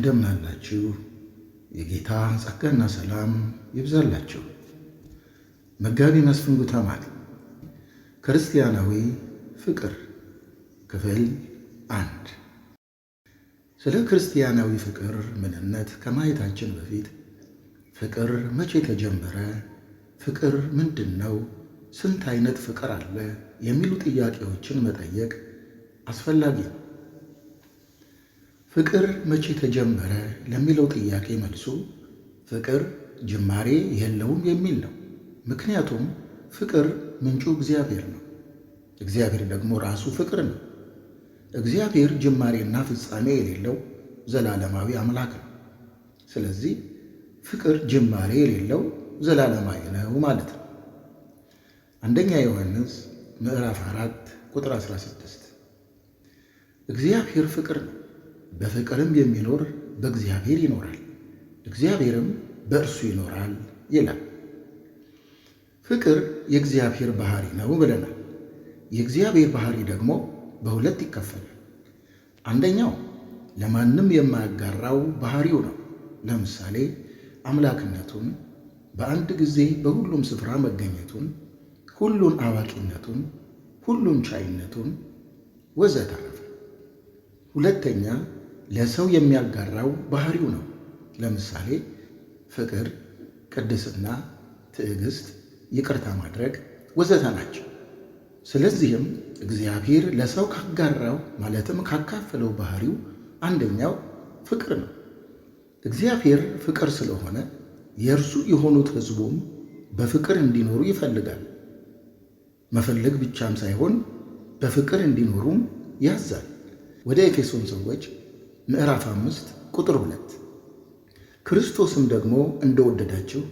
እንደምን አላችሁ? የጌታ ጸጋና ሰላም ይብዛላችሁ። መጋቢ መስፍን ጉተማ ክርስቲያናዊ ፍቅር ክፍል 1። ስለ ክርስቲያናዊ ፍቅር ምንነት ከማየታችን በፊት ፍቅር መቼ ተጀመረ? ፍቅር ምንድን ነው? ስንት አይነት ፍቅር አለ? የሚሉ ጥያቄዎችን መጠየቅ አስፈላጊ ነው። ፍቅር መቼ ተጀመረ ለሚለው ጥያቄ መልሱ ፍቅር ጅማሬ የለውም የሚል ነው። ምክንያቱም ፍቅር ምንጩ እግዚአብሔር ነው። እግዚአብሔር ደግሞ ራሱ ፍቅር ነው። እግዚአብሔር ጅማሬና ፍጻሜ የሌለው ዘላለማዊ አምላክ ነው። ስለዚህ ፍቅር ጅማሬ የሌለው ዘላለማዊ ነው ማለት ነው። አንደኛ ዮሐንስ ምዕራፍ 4 ቁጥር 16 እግዚአብሔር ፍቅር ነው፣ በፍቅርም የሚኖር በእግዚአብሔር ይኖራል፣ እግዚአብሔርም በእርሱ ይኖራል ይላል። ፍቅር የእግዚአብሔር ባህሪ ነው ብለናል። የእግዚአብሔር ባህሪ ደግሞ በሁለት ይከፈላል። አንደኛው ለማንም የማያጋራው ባህሪው ነው። ለምሳሌ አምላክነቱን፣ በአንድ ጊዜ በሁሉም ስፍራ መገኘቱን፣ ሁሉን አዋቂነቱን፣ ሁሉን ቻይነቱን ወዘተረፈ። ሁለተኛ ለሰው የሚያጋራው ባህሪው ነው። ለምሳሌ ፍቅር፣ ቅድስና፣ ትዕግስት፣ ይቅርታ ማድረግ ወዘተ ናቸው። ስለዚህም እግዚአብሔር ለሰው ካጋራው ማለትም ካካፈለው ባህሪው አንደኛው ፍቅር ነው። እግዚአብሔር ፍቅር ስለሆነ የእርሱ የሆኑት ሕዝቡም በፍቅር እንዲኖሩ ይፈልጋል። መፈለግ ብቻም ሳይሆን በፍቅር እንዲኖሩም ያዛል። ወደ ኤፌሶን ሰዎች ምዕራፍ 5 ቁጥር 2 ክርስቶስም ደግሞ እንደወደዳችሁ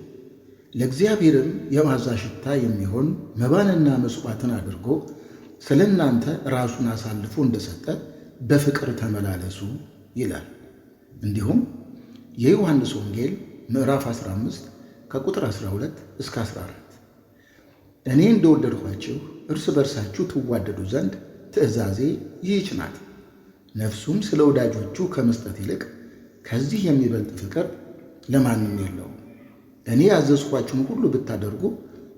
ለእግዚአብሔርም የመዓዛ ሽታ የሚሆን መባንና መሥዋዕትን አድርጎ ስለ እናንተ ራሱን አሳልፎ እንደሰጠ በፍቅር ተመላለሱ ይላል። እንዲሁም የዮሐንስ ወንጌል ምዕራፍ 15 ከቁጥር 12 እስከ 14 እኔ እንደወደድኋችሁ እርስ በርሳችሁ ትዋደዱ ዘንድ ትእዛዜ ይህች ናት፣ ነፍሱም ስለ ወዳጆቹ ከመስጠት ይልቅ ከዚህ የሚበልጥ ፍቅር ለማንም የለውም። እኔ ያዘዝኳችሁን ሁሉ ብታደርጉ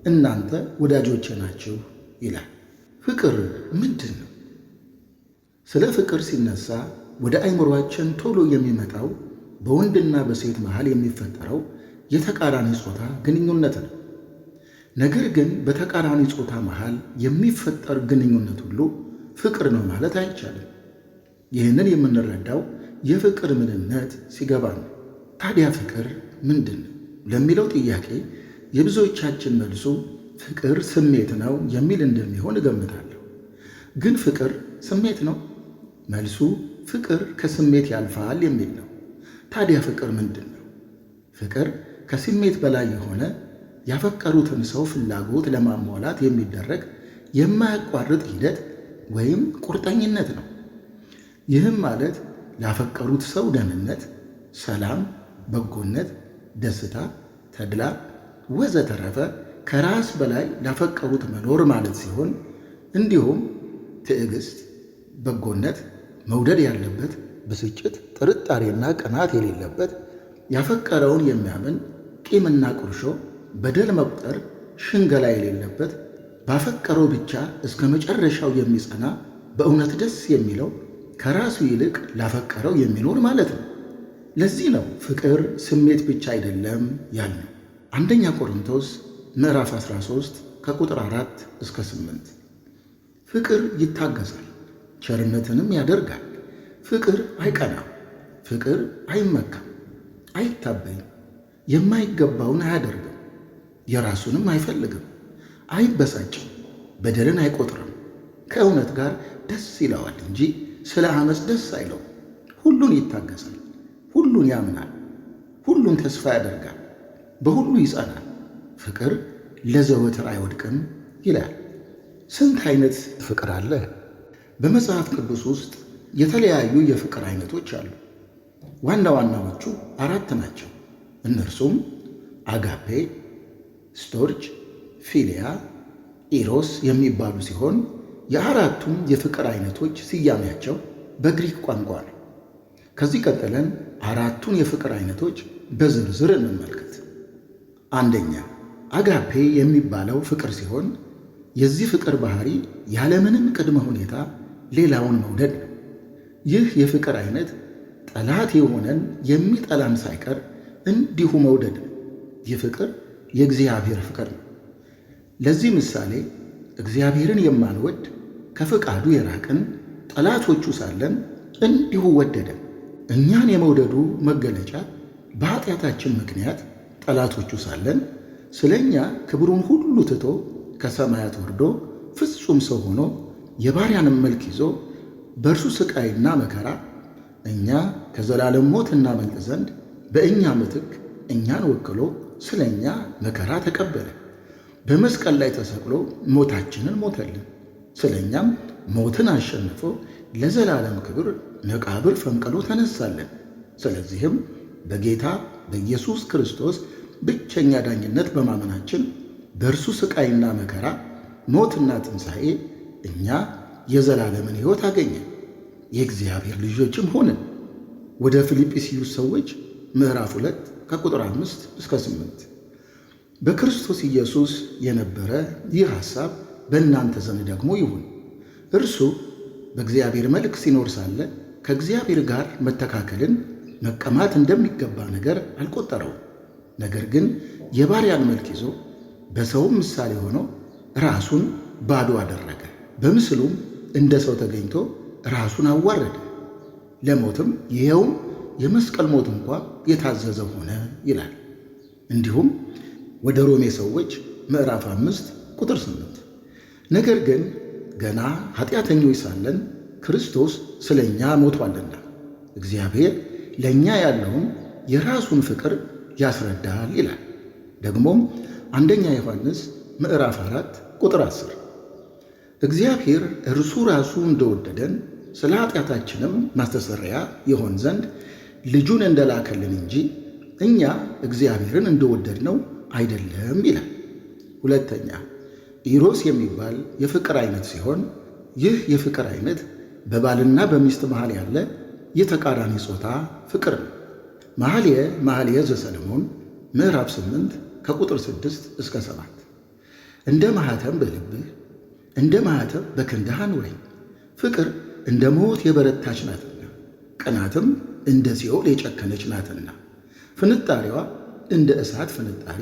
እናንተ ወዳጆቼ ናችሁ ይላል። ፍቅር ምንድን ነው? ስለ ፍቅር ሲነሳ ወደ አእምሮአችን ቶሎ የሚመጣው በወንድና በሴት መሃል የሚፈጠረው የተቃራኒ ጾታ ግንኙነት ነው። ነገር ግን በተቃራኒ ጾታ መሃል የሚፈጠር ግንኙነት ሁሉ ፍቅር ነው ማለት አይቻልም። ይህንን የምንረዳው የፍቅር ምንነት ሲገባ ነው። ታዲያ ፍቅር ምንድን ነው ለሚለው ጥያቄ የብዙዎቻችን መልሱ ፍቅር ስሜት ነው የሚል እንደሚሆን እገምታለሁ። ግን ፍቅር ስሜት ነው? መልሱ ፍቅር ከስሜት ያልፋል የሚል ነው። ታዲያ ፍቅር ምንድን ነው? ፍቅር ከስሜት በላይ የሆነ ያፈቀሩትን ሰው ፍላጎት ለማሟላት የሚደረግ የማያቋርጥ ሂደት ወይም ቁርጠኝነት ነው። ይህም ማለት ላፈቀሩት ሰው ደህንነት፣ ሰላም፣ በጎነት፣ ደስታ፣ ተድላ ወዘተረፈ ከራስ በላይ ላፈቀሩት መኖር ማለት ሲሆን እንዲሁም ትዕግስት፣ በጎነት፣ መውደድ ያለበት፣ ብስጭት፣ ጥርጣሬና ቅናት የሌለበት፣ ያፈቀረውን የሚያምን፣ ቂምና ቁርሾ፣ በደል መቁጠር፣ ሽንገላ የሌለበት፣ ባፈቀረው ብቻ እስከ መጨረሻው የሚጸና፣ በእውነት ደስ የሚለው፣ ከራሱ ይልቅ ላፈቀረው የሚኖር ማለት ነው። ለዚህ ነው ፍቅር ስሜት ብቻ አይደለም ያልነው። አንደኛ ቆሮንቶስ ምዕራፍ 13 ከቁጥር 4 እስከ 8 ፍቅር ይታገሳል፣ ቸርነትንም ያደርጋል። ፍቅር አይቀናም፣ ፍቅር አይመካም፣ አይታበይም፣ የማይገባውን አያደርግም፣ የራሱንም አይፈልግም፣ አይበሳጭም፣ በደልን አይቆጥርም፣ ከእውነት ጋር ደስ ይለዋል እንጂ ስለ ዓመፅ ደስ አይለው። ሁሉን ይታገሳል፣ ሁሉን ያምናል፣ ሁሉን ተስፋ ያደርጋል፣ በሁሉ ይጸናል። ፍቅር ለዘወትር አይወድቅም ይላል። ስንት አይነት ፍቅር አለ? በመጽሐፍ ቅዱስ ውስጥ የተለያዩ የፍቅር አይነቶች አሉ። ዋና ዋናዎቹ 4 ናቸው። እነርሱም አጋፔ፣ ስቶርጅ፣ ፊሊያ፣ ኢሮስ የሚባሉ ሲሆን የአራቱም የፍቅር አይነቶች ስያሜያቸው በግሪክ ቋንቋ ነው። ከዚህ ቀጥለን አራቱን የፍቅር አይነቶች በዝርዝር እንመልከት። አንደኛ፣ አጋፔ የሚባለው ፍቅር ሲሆን የዚህ ፍቅር ባህሪ ያለምንም ቅድመ ሁኔታ ሌላውን መውደድ ነው። ይህ የፍቅር አይነት ጠላት የሆነን የሚጠላን ሳይቀር እንዲሁ መውደድ ነው። ይህ ፍቅር የእግዚአብሔር ፍቅር ነው። ለዚህ ምሳሌ እግዚአብሔርን የማንወድ ከፈቃዱ የራቅን ጠላቶቹ ሳለን እንዲሁ ወደደን። እኛን የመውደዱ መገለጫ በኃጢአታችን ምክንያት ጠላቶቹ ሳለን ስለ እኛ ክብሩን ሁሉ ትቶ ከሰማያት ወርዶ ፍጹም ሰው ሆኖ የባሪያንም መልክ ይዞ በእርሱ ሥቃይና መከራ እኛ ከዘላለም ሞት እናመልጥ ዘንድ በእኛ ምትክ እኛን ወክሎ ስለ እኛ መከራ ተቀበለ። በመስቀል ላይ ተሰቅሎ ሞታችንን ሞተልን። ስለ እኛም ሞትን አሸንፎ ለዘላለም ክብር መቃብር ፈንቅሎ ተነሳለን። ስለዚህም በጌታ በኢየሱስ ክርስቶስ ብቸኛ ዳኝነት በማመናችን በእርሱ ሥቃይና መከራ ሞትና ትንሣኤ እኛ የዘላለምን ሕይወት አገኘን፣ የእግዚአብሔር ልጆችም ሆንን። ወደ ፊልጵስዩስ ሰዎች ምዕራፍ 2 ከቁጥር 5 እስከ 8። በክርስቶስ ኢየሱስ የነበረ ይህ ሐሳብ በእናንተ ዘንድ ደግሞ ይሁን። እርሱ በእግዚአብሔር መልክ ሲኖር ሳለ ከእግዚአብሔር ጋር መተካከልን መቀማት እንደሚገባ ነገር አልቆጠረውም። ነገር ግን የባሪያን መልክ ይዞ በሰውም ምሳሌ ሆኖ ራሱን ባዶ አደረገ። በምስሉም እንደ ሰው ተገኝቶ ራሱን አዋረደ፣ ለሞትም ይኸውም የመስቀል ሞት እንኳ የታዘዘ ሆነ ይላል። እንዲሁም ወደ ሮሜ ሰዎች ምዕራፍ 5 ቁጥር 8 ነገር ግን ገና ኃጢአተኞች ሳለን ክርስቶስ ስለ እኛ ሞቷልና እግዚአብሔር ለእኛ ያለውን የራሱን ፍቅር ያስረዳል ይላል። ደግሞም አንደኛ ዮሐንስ ምዕራፍ 4 ቁጥር 10 እግዚአብሔር እርሱ ራሱ እንደወደደን ስለ ኃጢአታችንም ማስተሰሪያ ይሆን ዘንድ ልጁን እንደላከልን እንጂ እኛ እግዚአብሔርን እንደወደድነው አይደለም ይላል። ሁለተኛ፣ ኢሮስ የሚባል የፍቅር አይነት ሲሆን ይህ የፍቅር አይነት በባልና በሚስት መሃል ያለ የተቃራኒ ጾታ ፍቅር ነው። መኃልየ ዘሰሎሞን ምዕራፍ 8 ከቁጥር 6 እስከ 7 እንደ ማኅተም በልብህ እንደ ማኅተም በክንድህ አኑረኝ። ፍቅር እንደ ሞት የበረታች ናትና ቅናትም እንደ ሲኦል የጨከነች ናትና ፍንጣሪዋ እንደ እሳት ፍንጣሪ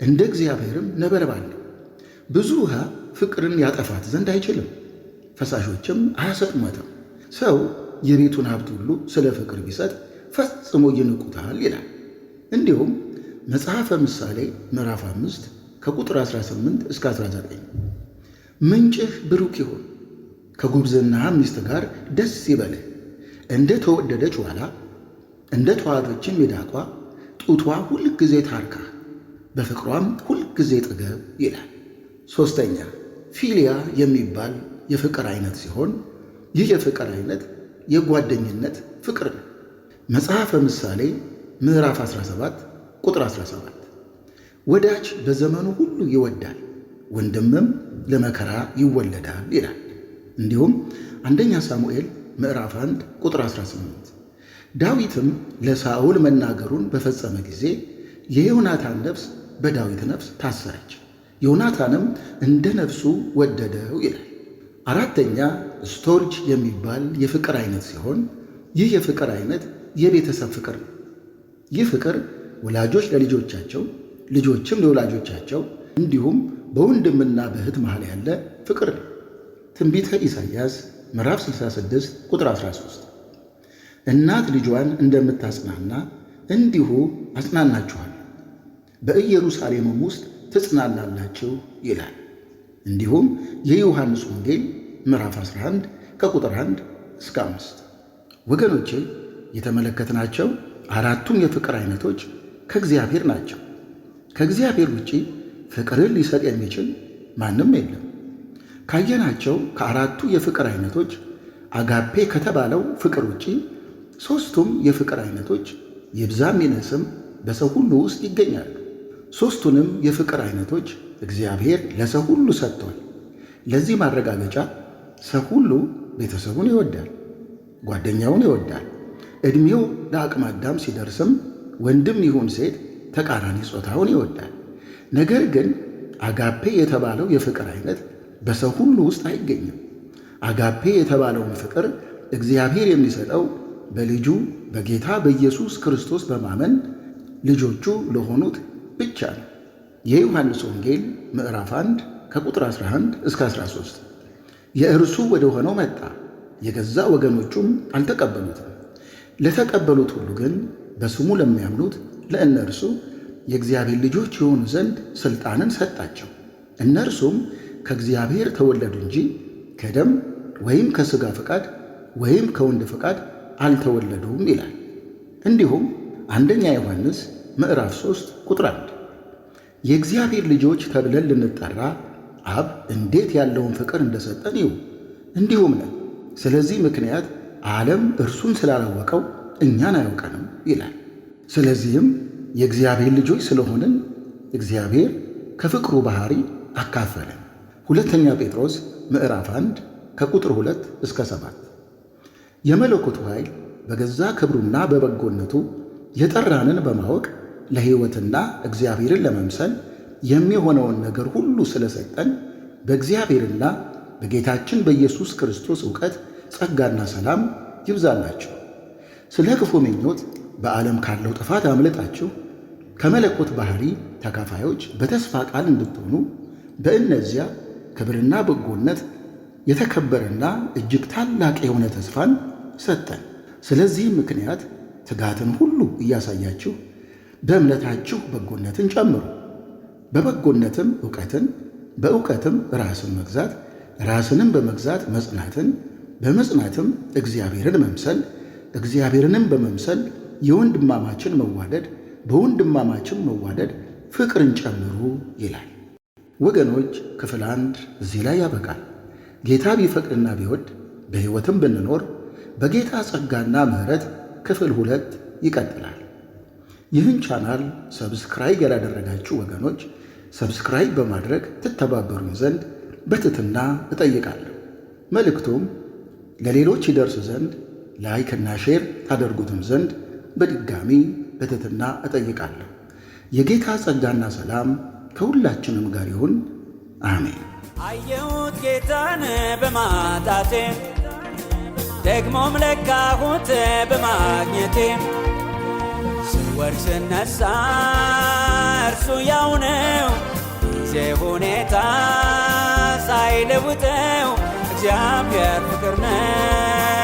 እንደ እግዚአብሔርም ነበልባል ነው። ብዙ ውሃ ፍቅርን ያጠፋት ዘንድ አይችልም፣ ፈሳሾችም አያሰጥሟትም። ሰው የቤቱን ሀብት ሁሉ ስለ ፍቅር ቢሰጥ ፈጽሞ ይንቁታል ይላል። እንዲሁም መጽሐፈ ምሳሌ ምዕራፍ 5 ከቁጥር 18 እስከ 19 ምንጭህ ብሩክ ይሁን፣ ከጉብዝና ሚስት ጋር ደስ ይበልህ፣ እንደ ተወደደች ዋላ እንደ ተዋበችም ሚዳቋ ጡቷ ሁል ጊዜ ታርካ፣ በፍቅሯም ሁል ጊዜ ጥገብ ይላል። ሦስተኛ፣ ፊልያ የሚባል የፍቅር አይነት ሲሆን ይህ የፍቅር አይነት የጓደኝነት ፍቅር ነው። መጽሐፈ ምሳሌ ምዕራፍ 17 ቁጥር 17 ወዳጅ በዘመኑ ሁሉ ይወዳል፣ ወንድምም ለመከራ ይወለዳል ይላል። እንዲሁም አንደኛ ሳሙኤል ምዕራፍ 1 ቁጥር 18 ዳዊትም ለሳኦል መናገሩን በፈጸመ ጊዜ የዮናታን ነፍስ በዳዊት ነፍስ ታሰረች፣ ዮናታንም እንደ ነፍሱ ወደደው ይላል። አራተኛ፣ ስቶርጅ የሚባል የፍቅር አይነት ሲሆን ይህ የፍቅር አይነት የቤተሰብ ፍቅር ነው። ይህ ፍቅር ወላጆች ለልጆቻቸው፣ ልጆችም ለወላጆቻቸው እንዲሁም በወንድምና በእህት መሃል ያለ ፍቅር ነው። ትንቢተ ኢሳይያስ ምዕራፍ 66 ቁጥር 13 እናት ልጇን እንደምታጽናና እንዲሁ አጽናናችኋለሁ፣ በኢየሩሳሌምም ውስጥ ትጽናናላችሁ ይላል። እንዲሁም የዮሐንስ ወንጌል ምዕራፍ 11 ከቁጥር 1 እስከ 5 ወገኖቼ የተመለከትናቸው አራቱም የፍቅር አይነቶች ከእግዚአብሔር ናቸው። ከእግዚአብሔር ውጪ ፍቅርን ሊሰጥ የሚችል ማንም የለም። ካየናቸው ከአራቱ የፍቅር አይነቶች አጋፔ ከተባለው ፍቅር ውጪ ሦስቱም የፍቅር አይነቶች ይብዛም ይነስም በሰው ሁሉ ውስጥ ይገኛሉ። ሦስቱንም የፍቅር አይነቶች እግዚአብሔር ለሰው ሁሉ ሰጥቷል። ለዚህ ማረጋገጫ ሰው ሁሉ ቤተሰቡን ይወዳል፣ ጓደኛውን ይወዳል፣ ዕድሜው ለአቅመ አዳም ሲደርስም ወንድም ይሁን ሴት ተቃራኒ ጾታውን ይወዳል። ነገር ግን አጋፔ የተባለው የፍቅር አይነት በሰው ሁሉ ውስጥ አይገኝም። አጋፔ የተባለውን ፍቅር እግዚአብሔር የሚሰጠው በልጁ በጌታ በኢየሱስ ክርስቶስ በማመን ልጆቹ ለሆኑት ብቻ ነው። የዮሐንስ ወንጌል ምዕራፍ 1 ከቁጥር 11 እስከ 13። የእርሱ ወደ ሆነው መጣ፣ የገዛ ወገኖቹም አልተቀበሉትም። ለተቀበሉት ሁሉ ግን በስሙ ለሚያምኑት ለእነርሱ የእግዚአብሔር ልጆች የሆኑ ዘንድ ሥልጣንን ሰጣቸው። እነርሱም ከእግዚአብሔር ተወለዱ እንጂ ከደም ወይም ከሥጋ ፈቃድ ወይም ከወንድ ፈቃድ አልተወለዱም ይላል። እንዲሁም አንደኛ ዮሐንስ ምዕራፍ 3 ቁጥር 1 የእግዚአብሔር ልጆች ተብለን ልንጠራ አብ እንዴት ያለውን ፍቅር እንደሰጠን ይሁ እንዲሁም ነን። ስለዚህ ምክንያት ዓለም እርሱን ስላላወቀው እኛን አያውቀንም ይላል። ስለዚህም የእግዚአብሔር ልጆች ስለሆንን እግዚአብሔር ከፍቅሩ ባሕሪ አካፈለን። ሁለተኛ ጴጥሮስ ምዕራፍ 1 ከቁጥር 2 እስከ 7 የመለኮቱ ኃይል በገዛ ክብሩና በበጎነቱ የጠራንን በማወቅ ለሕይወትና እግዚአብሔርን ለመምሰል የሚሆነውን ነገር ሁሉ ስለሰጠን በእግዚአብሔርና በጌታችን በኢየሱስ ክርስቶስ ዕውቀት ጸጋና ሰላም ይብዛላችሁ። ስለ ክፉ ምኞት በዓለም ካለው ጥፋት አምልጣችሁ ከመለኮት ባሕሪ ተካፋዮች በተስፋ ቃል እንድትሆኑ በእነዚያ ክብርና በጎነት የተከበረና እጅግ ታላቅ የሆነ ተስፋን ሰጠን። ስለዚህም ምክንያት ትጋትን ሁሉ እያሳያችሁ በእምነታችሁ በጎነትን ጨምሩ፣ በበጎነትም ዕውቀትን፣ በዕውቀትም ራስን መግዛት፣ ራስንም በመግዛት መጽናትን፣ በመጽናትም እግዚአብሔርን መምሰል፣ እግዚአብሔርንም በመምሰል የወንድማማችን መዋደድ፣ በወንድማማችን መዋደድ ፍቅርን ጨምሩ ይላል። ወገኖች ክፍል 1 እዚህ ላይ ያበቃል። ጌታ ቢፈቅድና ቢወድ በሕይወትም ብንኖር በጌታ ጸጋና ምሕረት ክፍል 2 ይቀጥላል። ይህን ቻናል ሰብስክራይብ ያላደረጋችሁ ወገኖች ሰብስክራይብ በማድረግ ትተባበሩኝ ዘንድ በትሕትና እጠይቃለሁ። መልእክቱም ለሌሎች ይደርስ ዘንድ ላይክና ሼር ታደርጉትም ዘንድ በድጋሚ በትሕትና እጠይቃለሁ። የጌታ ጸጋና ሰላም ከሁላችንም ጋር ይሁን። አሜን። አየሁት ጌታን በማጣቴ ደግሞም ለካሁት በማግኘቴ ስወድቅ ስነሣ እርሱ ያው ነው፣ ጊዜ ሁኔታ ሳይለውጠው እግዚአብሔር ፍቅር ነው።